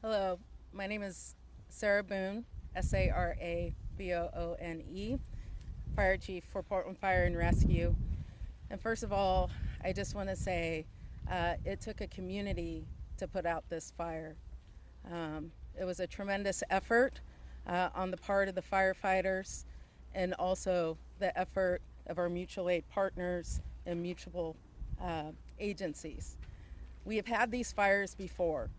Hello, my name is Sarah Boone, Saraboone, Fire Chief for Portland Fire and Rescue. And first of all, I just want to say it took a community to put out this fire. It was a tremendous effort on the part of the firefighters and also the effort of our mutual aid partners and mutual agencies. We have had these fires before.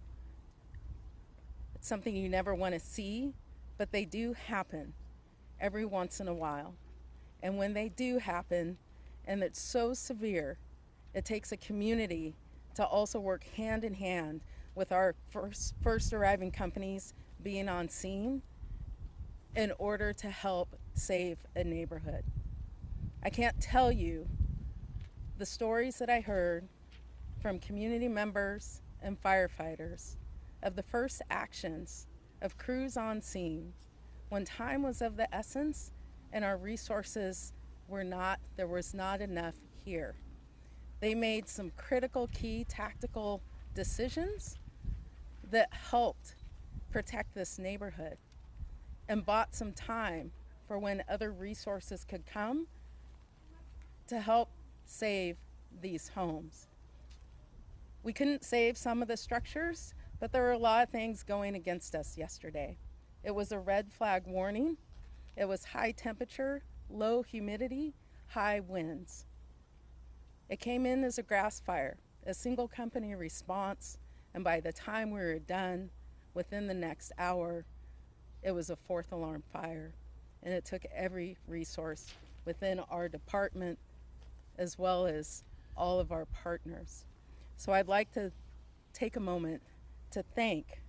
It's something you never want to see, but they do happen every once in a while. And when they do happen, and it's so severe, it takes a community to also work hand in hand with our first arriving companies being on scene in order to help save a neighborhood. I can't tell you the stories that I heard from community members and firefighters of the first actions of crews on scene when time was of the essence and our resources there was not enough here. They made some critical key tactical decisions that helped protect this neighborhood and bought some time for when other resources could come to help save these homes. We couldn't save some of the structures, but there were a lot of things going against us yesterday. It was a red flag warning. It was high temperature, low humidity, high winds. It came in as a grass fire, a single company response, and by the time we were done, within the next hour, it was a fourth alarm fire. And it took every resource within our department as well as all of our partners. So I'd like to take a moment to thank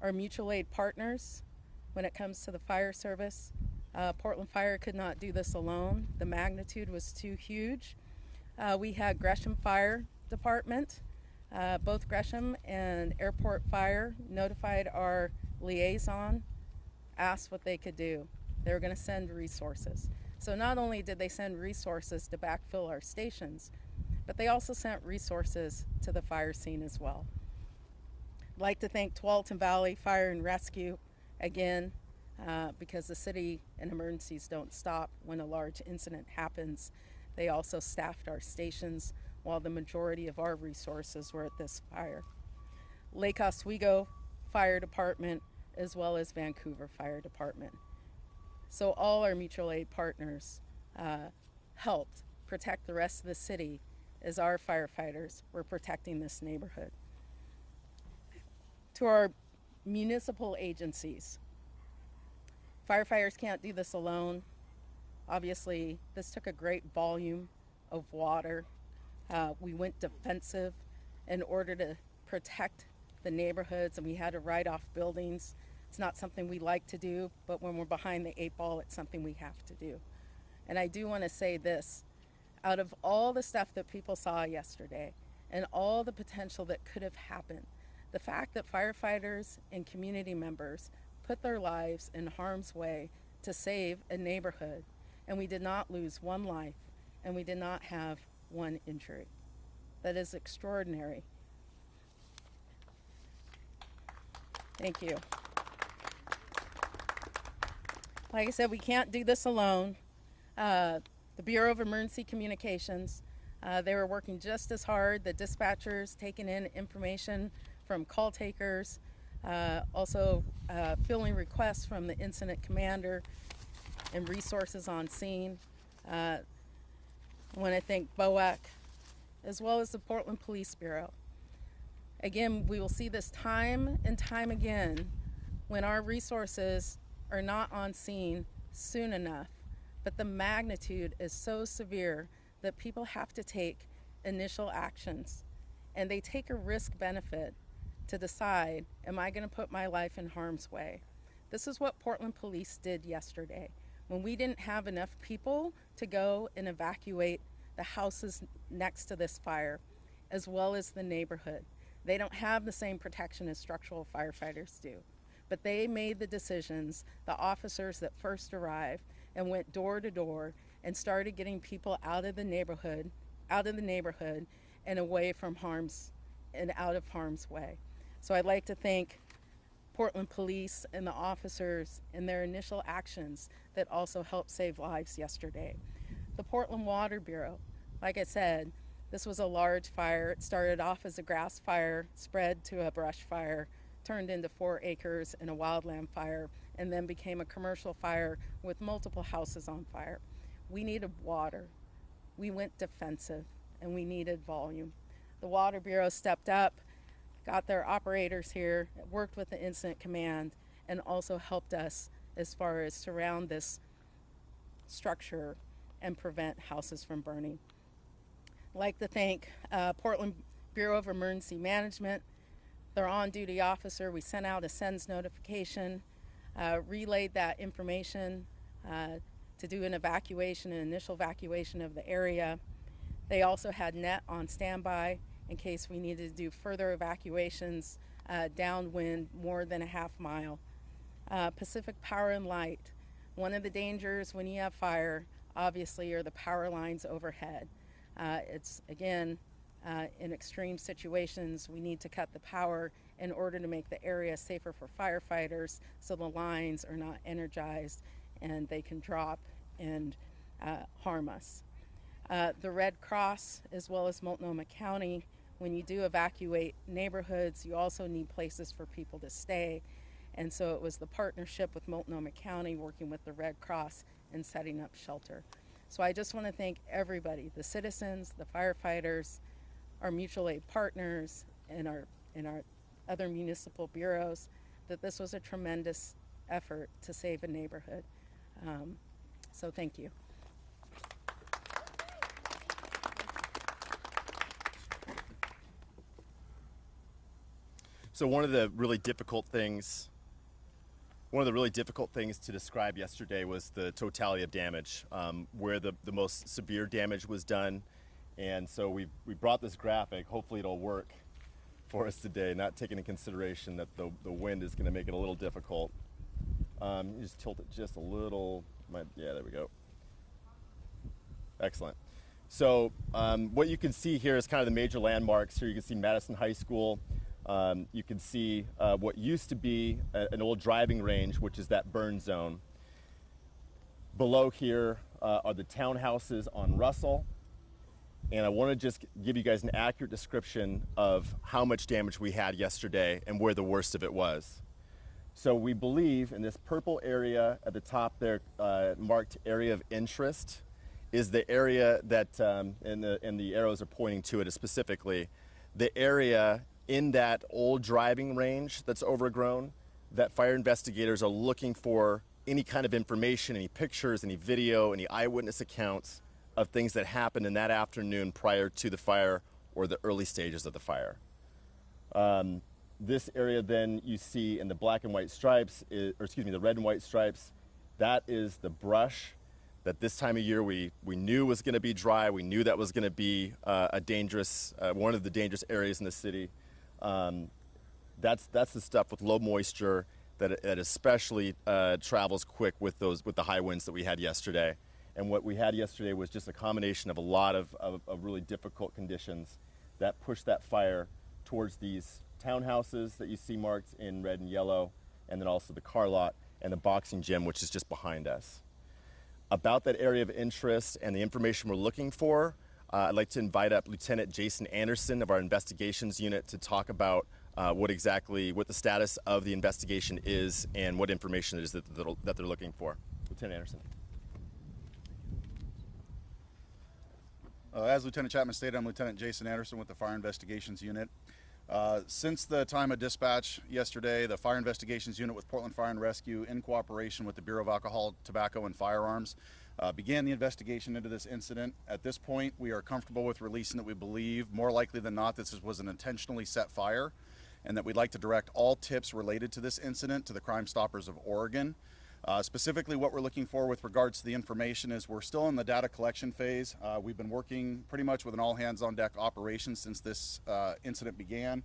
our mutual aid partners when it comes to the fire service. Portland Fire could not do this alone. The magnitude was too huge. We had Gresham Fire Department, both Gresham and Airport Fire notified our liaison, asked what they could do. They were going to send resources. So not only did they send resources to backfill our stations, but they also sent resources to the fire scene as well. I'd like to thank Tualatin Valley Fire and Rescue again, because the city and emergencies don't stop when a large incident happens. They also staffed our stations while the majority of our resources were at this fire. Lake Oswego Fire Department as well as Vancouver Fire Department. So all our mutual aid partners helped protect the rest of the city as our firefighters were protecting this neighborhood. To our municipal agencies, firefighters can't do this alone. Obviously, this took a great volume of water. We went defensive in order to protect the neighborhoods, and we had to write off buildings. It's not something we like to do, but when we're behind the eight ball, it's something we have to do. And I do want to say this, out of all the stuff that people saw yesterday and all the potential that could have happened, the fact that firefighters and community members put their lives in harm's way to save a neighborhood, and we did not lose one life, and we did not have one injury. That is extraordinary. Thank you. Like I said, we can't do this alone. The Bureau of Emergency Communications, they were working just as hard. The dispatchers taking in information from call takers, also filling requests from the incident commander and resources on scene. I want to thank BOAC as well as the Portland Police Bureau. Again, we will see this time and time again when our resources are not on scene soon enough, but the magnitude is so severe that people have to take initial actions, and they take a risk benefit to decide, am I going to put my life in harm's way? This is what Portland Police did yesterday. When we didn't have enough people to go and evacuate the houses next to this fire, as well as the neighborhood. They don't have the same protection as structural firefighters do. But they made the decisions, the officers that first arrived and went door to door and started getting people out of the neighborhood and away from and out of harm's way. So I'd like to thank Portland Police and the officers in their initial actions that also helped save lives yesterday. The Portland Water Bureau, like I said, this was a large fire. It started off as a grass fire, spread to a brush fire, turned into 4 acres and a wildland fire, and then became a commercial fire with multiple houses on fire. We needed water. We went defensive, and we needed volume. The Water Bureau stepped up, got their operators here, worked with the incident command, and also helped us as far as surround this structure and prevent houses from burning. I'd like to thank Portland Bureau of Emergency Management, their on-duty officer. We sent out a SENS notification, relayed that information to do an evacuation, an initial evacuation of the area. They also had NET on standby in case we needed to do further evacuations downwind more than a half mile. Pacific Power and Light. One of the dangers when you have fire, obviously, are the power lines overhead. It's, again, in extreme situations, we need to cut the power in order to make the area safer for firefighters so the lines are not energized and they can drop and harm us. The Red Cross, as well as Multnomah County, when you do evacuate neighborhoods, you also need places for people to stay. And so it was the partnership with Multnomah County working with the Red Cross and setting up shelter. So I just want to thank everybody, the citizens, the firefighters, our mutual aid partners, and our other municipal bureaus, that this was a tremendous effort to save a neighborhood. So thank you. So one of the really difficult things to describe yesterday was the totality of damage, where the most severe damage was done. And so we brought this graphic. Hopefully it'll work for us today, not taking into consideration that the wind is going to make it a little difficult. You just tilt it just a little. Yeah, there we go. Excellent. So what you can see here is kind of the major landmarks. Here you can see Madison High School. You can see what used to be an old driving range, which is that burn zone. Below here are the townhouses on Russell. And I want to just give you guys an accurate description of how much damage we had yesterday and where the worst of it was. So we believe in this purple area at the top there, marked area of interest, is the area that, and the arrows are pointing to it specifically, the area in that old driving range that's overgrown that fire investigators are looking for any kind of information, any pictures, any video, any eyewitness accounts of things that happened in that afternoon prior to the fire or the early stages of the fire. This area then you see in the black and white stripes, the red and white stripes, that is the brush that this time of year we knew was going to be dry. We knew that was going to be a dangerous, one of the dangerous areas in the city. That's the stuff with low moisture that especially travels quick with the high winds that we had yesterday. And what we had yesterday was just a combination of a lot of really difficult conditions that pushed that fire towards these townhouses that you see marked in red and yellow, and then also the car lot and the boxing gym, which is just behind us. About that area of interest and the information we're looking for, I'd like to invite up Lieutenant Jason Anderson of our investigations unit to talk about what the status of the investigation is and what information it is that they're looking for. Lieutenant Anderson. As Lieutenant Chapman stated, I'm Lieutenant Jason Anderson with the Fire Investigations Unit. Since the time of dispatch yesterday, the Fire Investigations Unit with Portland Fire and Rescue, in cooperation with the Bureau of Alcohol, Tobacco, and Firearms, began the investigation into this incident. At this point, we are comfortable with releasing that we believe, more likely than not, this was an intentionally set fire, and that we'd like to direct all tips related to this incident to the Crime Stoppers of Oregon. Specifically, what we're looking for with regards to the information is we're still in the data collection phase. We've been working pretty much with an all-hands-on-deck operation since this incident began.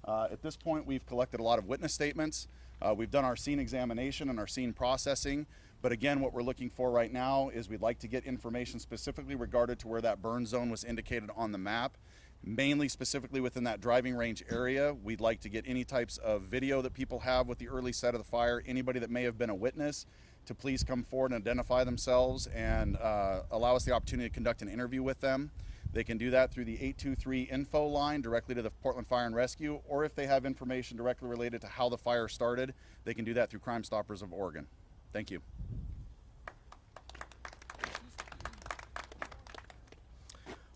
At this point, we've collected a lot of witness statements. We've done our scene examination and our scene processing. But again, what we're looking for right now is we'd like to get information specifically regarding to where that burn zone was indicated on the map. mainly specifically within that driving range area. We'd like to get any types of video that people have with the early set of the fire, anybody that may have been a witness, to please come forward and identify themselves and allow us the opportunity to conduct an interview with them. They can do that through the 823 info line directly to the Portland Fire and Rescue, or if they have information directly related to how the fire started, they can do that through Crime Stoppers of Oregon. Thank you.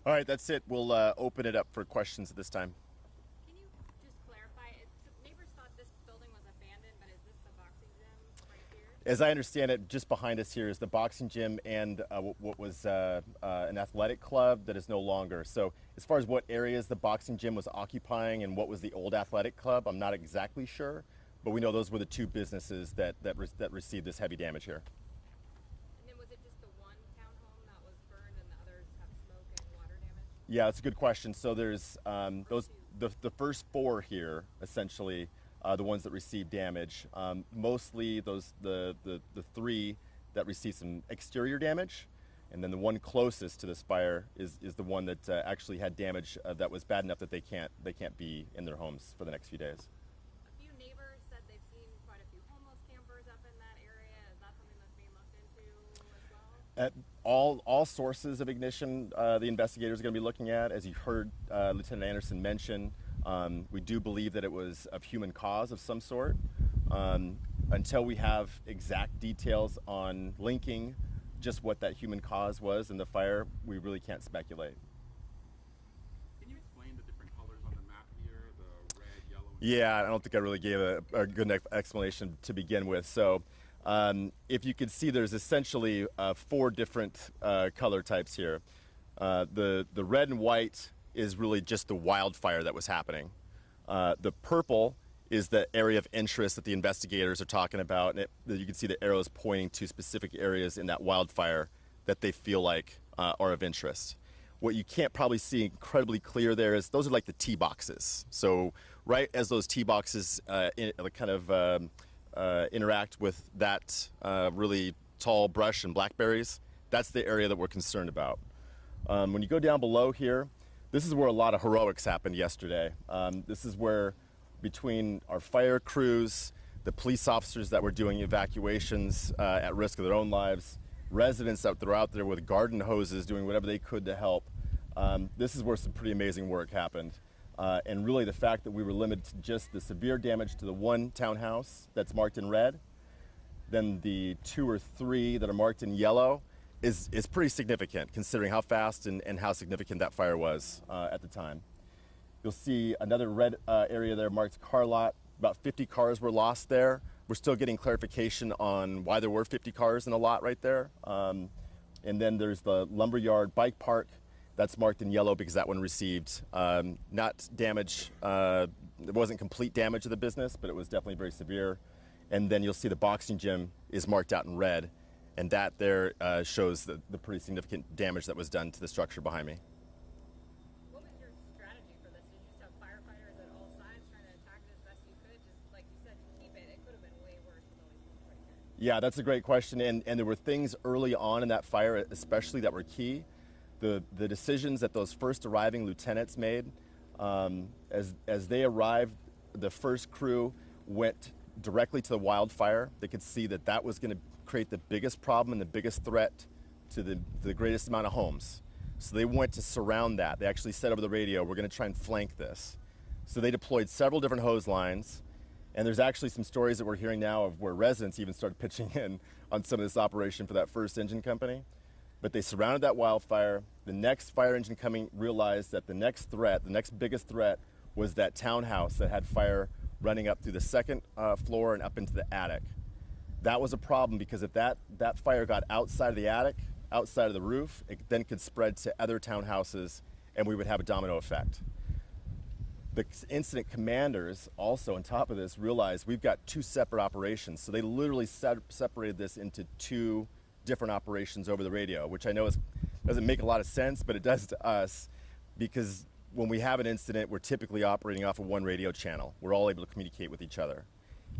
All right, that's it. We'll open it up for questions at this time. Can you just clarify? Neighbors thought this building was abandoned, but is this the boxing gym right here? As I understand it, just behind us here is the boxing gym and what was an athletic club that is no longer. So as far as what areas the boxing gym was occupying and what was the old athletic club, I'm not exactly sure, but we know those were the two businesses that received this heavy damage here. And then was it just the one townhome that was burned and the others have smoke and water damage? Yeah, that's a good question. So there's the first four here, essentially, the ones that received damage. Mostly the three that received some exterior damage, and then the one closest to this fire is the one that actually had damage that was bad enough that they can't be in their homes for the next few days. A few neighbors said they've seen quite a few homeless campers up in that area. Is that something that's being looked into as well? All sources of ignition, the investigators are going to be looking at. As you heard Lieutenant Anderson mention, we do believe that it was of human cause of some sort. Until we have exact details on linking just what that human cause was in the fire, we really can't speculate. Can you explain the different colors on the map here, the red, yellow, and Yeah, I don't think I really gave a good explanation to begin with. So if you could see, there's essentially four different color types here. The red and white is really just the wildfire that was happening. The purple is the area of interest that the investigators are talking about, and you can see the arrows pointing to specific areas in that wildfire that they feel like are of interest. What you can't probably see incredibly clear there is those are like the tee boxes. So right as those tee boxes interact with that really tall brush and blackberries, that's the area that we're concerned about. When you go down below here, this is where a lot of heroics happened yesterday. This is where, between our fire crews, the police officers that were doing evacuations at risk of their own lives, residents that were out there with garden hoses doing whatever they could to help, this is where some pretty amazing work happened. And really the fact that we were limited to just the severe damage to the one townhouse that's marked in red, then the 2 or 3 that are marked in yellow is pretty significant considering how fast and how significant that fire was at the time. You'll see another red area there marked car lot. About 50 cars were lost there. We're still getting clarification on why there were 50 cars in the lot right there. And then there's the lumberyard bike park that's marked in yellow because that one received not damage, it wasn't complete damage of the business, but it was definitely very severe. And then you'll see the boxing gym is marked out in red, and that there shows the pretty significant damage that was done to the structure behind me. What was your strategy for this? Did you just have firefighters at all sides trying to attack it as best you could? Just like you said, to keep it. It could have been way worse with all these homes right here. Yeah, that's a great question, and there were things early on in that fire especially that were key. The decisions that those first arriving lieutenants made, as they arrived, the first crew went directly to the wildfire. They could see that that was going to create the biggest problem and the biggest threat to the greatest amount of homes. So they went to surround that. They actually said over the radio, we're going to try and flank this. So they deployed several different hose lines, and there's actually some stories that we're hearing now of where residents even started pitching in on some of this operation for that first engine company. But they surrounded that wildfire. The next fire engine coming realized that the next biggest threat, was that townhouse that had fire running up through the second floor and up into the attic. That was a problem because if that fire got outside of the attic, outside of the roof, it then could spread to other townhouses and we would have a domino effect. The incident commanders also, on top of this, realized we've got 2 separate operations. So they literally separated this into 2 different operations over the radio, which I know doesn't make a lot of sense, but it does to us because when we have an incident, we're typically operating off of one radio channel. We're all able to communicate with each other.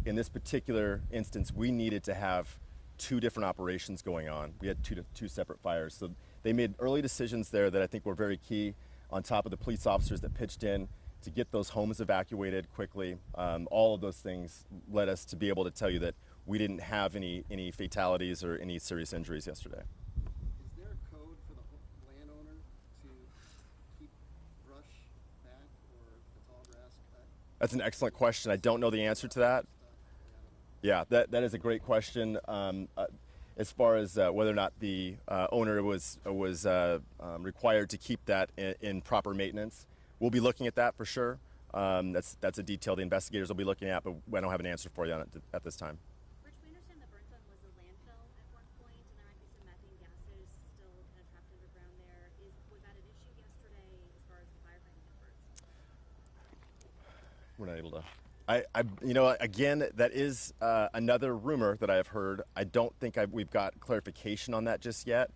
In this particular instance, we needed to have 2 different operations going on. We had two separate fires. So they made early decisions there that I think were very key. on top of the police officers that pitched in to get those homes evacuated quickly. All of those things led us to be able to tell you that we didn't have any fatalities or any serious injuries yesterday. Is there a code for the landowner to keep brush back or the tall grass cut? That's an excellent question. I don't know the answer to that. Yeah, that is a great question. As far as whether or not the owner was required to keep that in proper maintenance, we'll be looking at that for sure. That's a detail the investigators will be looking at, but I don't have an answer for you on it at this time. Rich, we understand the burn zone was a landfill at one point, and there might be some methane gases still kind of trapped underground there. Was that an issue yesterday as far as the firefighting efforts? We're not able to. Again, that is another rumor that I have heard. I don't think we've got clarification on that just yet.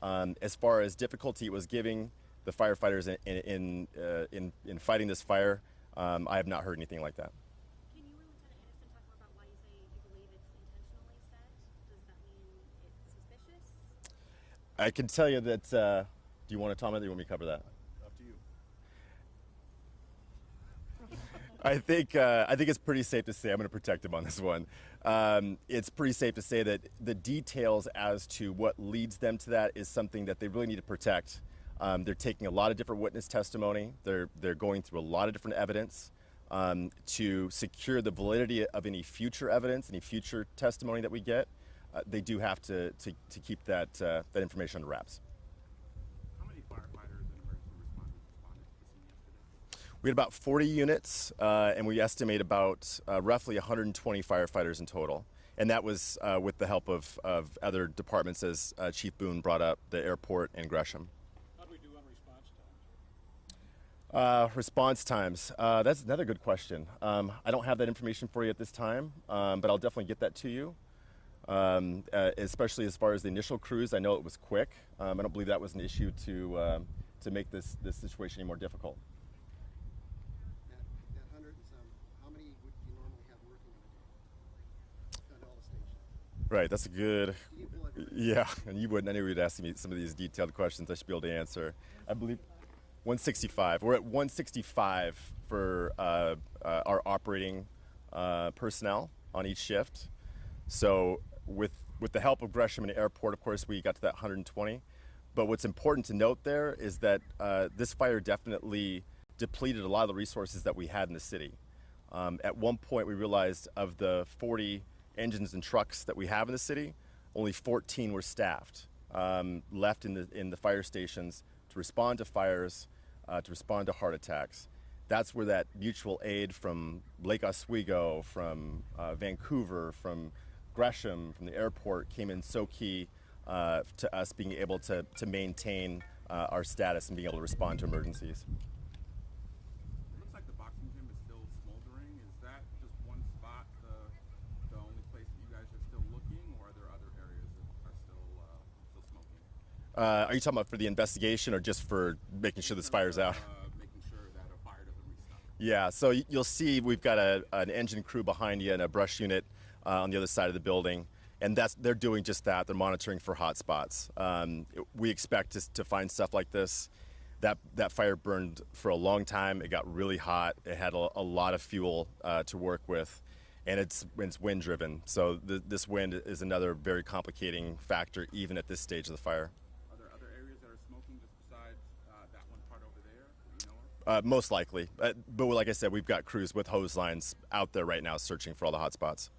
As far as difficulty it was giving the firefighters in fighting this fire, I have not heard anything like that. Can you, Lieutenant Anderson, talk more about why you say you believe it's intentionally set? Does that mean it's suspicious? I can tell you that. Do you want to, Tom, or do you want me to cover that? Up to you. I think it's pretty safe to say, I'm going to protect him on this one. It's pretty safe to say that the details as to what leads them to that is something that they really need to protect. They're taking a lot of different witness testimony. They're going through a lot of different evidence to secure the validity of any future evidence, any future testimony that we get. They do have to keep that information under wraps. How many firefighters and emergency responders responded to the scene yesterday? We had about 40 units, and we estimate about roughly 120 firefighters in total. And that was with the help of other departments, as Chief Boone brought up, the airport and Gresham. How do we do on response times? Response times. That's another good question. I don't have that information for you at this time, but I'll definitely get that to you. Especially as far as the initial crews, I know it was quick. I don't believe that was an issue to make this situation any more difficult. At 100 and some, how many would you normally have working on all the stations? Right, that's a good. You get blood, right? Yeah, and you wouldn't. I knew you'd ask me some of these detailed questions. I should be able to answer. I believe 165. We're at 165 for our operating personnel on each shift. So with the help of Gresham and Airport, of course, we got to that 120. But what's important to note there is that this fire definitely depleted a lot of the resources that we had in the city. At one point, we realized of the 40 engines and trucks that we have in the city, only 14 were staffed, left in the fire stations to respond to fires, to respond to heart attacks. That's where that mutual aid from Lake Oswego, from Vancouver, from Gresham, from the airport came in so key to us being able to maintain our status and being able to respond to emergencies. It looks like the boxing gym is still smoldering. Is that just one spot, the only place that you guys are still looking, or are there other areas that are still smoking? Are you talking about for the investigation or just for making sure this fire's out? Making sure that a fire doesn't restart. Yeah, so you'll see we've got an engine crew behind you and a brush unit on the other side of the building, and they're doing just that. They're monitoring for hot spots. We expect to find stuff like this. That fire burned for a long time. It got really hot. It had a lot of fuel to work with, and it's wind driven. So this wind is another very complicating factor even at this stage of the fire. Are there other areas that are smoking just besides that one part over there that you know of? Most likely. But like I said, we've got crews with hose lines out there right now searching for all the hot spots.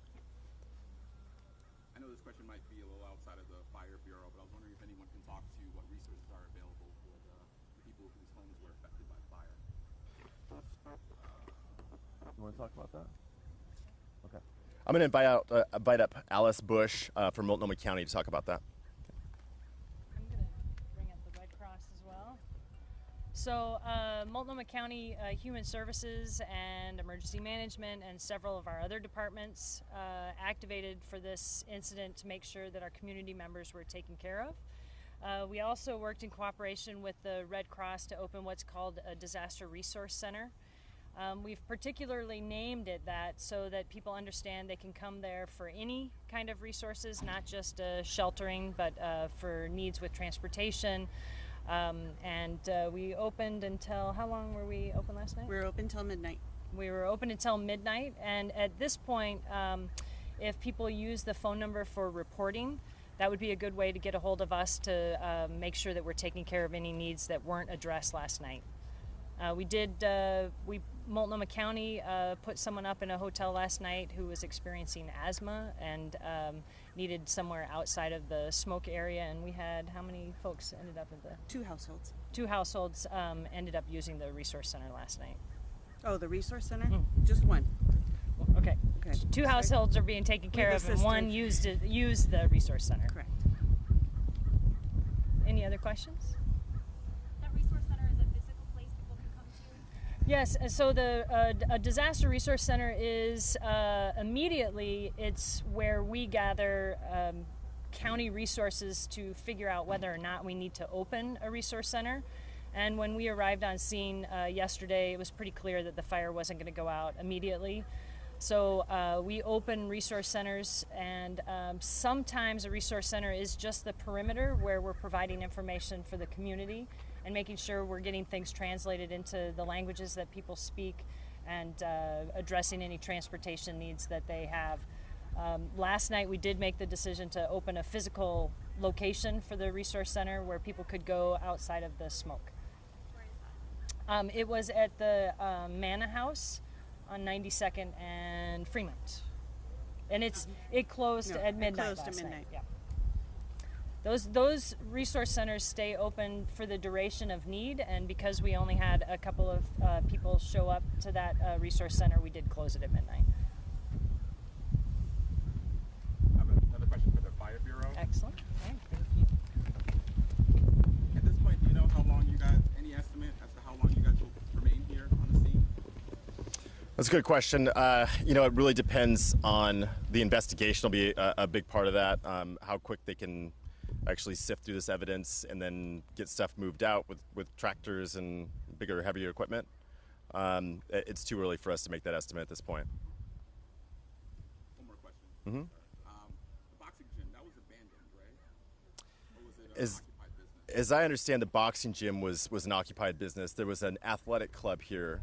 I know this question might be a little outside of the Fire Bureau, but I was wondering if anyone can talk to what resources are available for the people whose homes were affected by fire. You want to talk about that? Okay. I'm going to invite up Alice Bush from Multnomah County to talk about that. I'm going to bring up the Red Cross as well. So Multnomah County Human Services and Emergency Management and several of our other departments activated for this incident to make sure that our community members were taken care of. We also worked in cooperation with the Red Cross to open what's called a Disaster Resource Center. We've particularly named it that so that people understand they can come there for any kind of resources, not just sheltering, but for needs with transportation, And we opened until, how long were we open last night? We were open till midnight. We were open until midnight, and at this point, if people use the phone number for reporting, that would be a good way to get a hold of us to make sure that we're taking care of any needs that weren't addressed last night. Multnomah County put someone up in a hotel last night who was experiencing asthma and needed somewhere outside of the smoke area, and we had, how many folks ended up at the? 2 households. 2 households ended up using the resource center last night. Oh, the resource center? Just one. Okay. Okay. 2 households are being taken care of, and one used the resource center. Correct. Any other questions? That resource center is a physical place people can come to? Yes. So a disaster resource center is immediately it's where we gather county resources to figure out whether or not we need to open a resource center. And when we arrived on scene yesterday, it was pretty clear that the fire wasn't going to go out immediately. So we open resource centers, and sometimes a resource center is just the perimeter where we're providing information for the community and making sure we're getting things translated into the languages that people speak and addressing any transportation needs that they have. Last night we did make the decision to open a physical location for the resource center where people could go outside of the smoke. Where is that? It was at the Manna House on 92nd and Fremont, and it closed No, at midnight. It closed last at night. midnight. Yeah. Those resource centers stay open for the duration of need, and because we only had a couple of people show up to that resource center, we did close it at midnight. I have another question for the Fire Bureau. Excellent. Okay, thank you. At this point, do you know how long you guys, any estimate as to how long you guys will remain here on the scene? That's a good question. It really depends on the investigation. Will be a big part of that. How quick they can actually sift through this evidence and then get stuff moved out with tractors and bigger, heavier equipment. It's too early for us to make that estimate at this point. One more question. Mm-hmm. The boxing gym, that was abandoned, right? Or was it an Is- occupied business? As I understand, the boxing gym was an occupied business. There was an athletic club here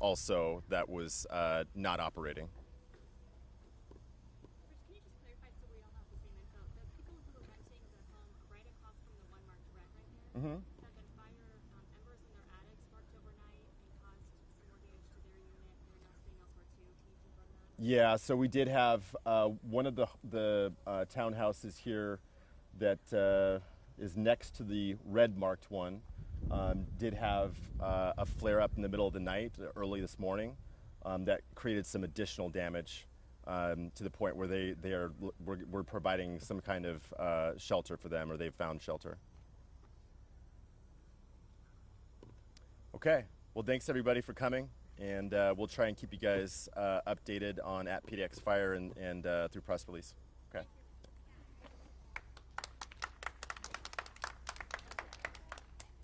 also that was not operating. Rich, can you just clarify so we all have the same info? The people who were renting the home right across from the one marked red right there said that fire embers in their attic sparked overnight and caused some more damage to their unit, and they're now staying elsewhere too. Can you confirm that? Yeah, so we did have one of the townhouses here that is next to the red marked one did have a flare up in the middle of the night early this morning that created some additional damage to the point where we're providing some kind of shelter for them, or they've found shelter. Okay, well, thanks everybody for coming, and we'll try and keep you guys updated on at PDX Fire and through press release. Okay.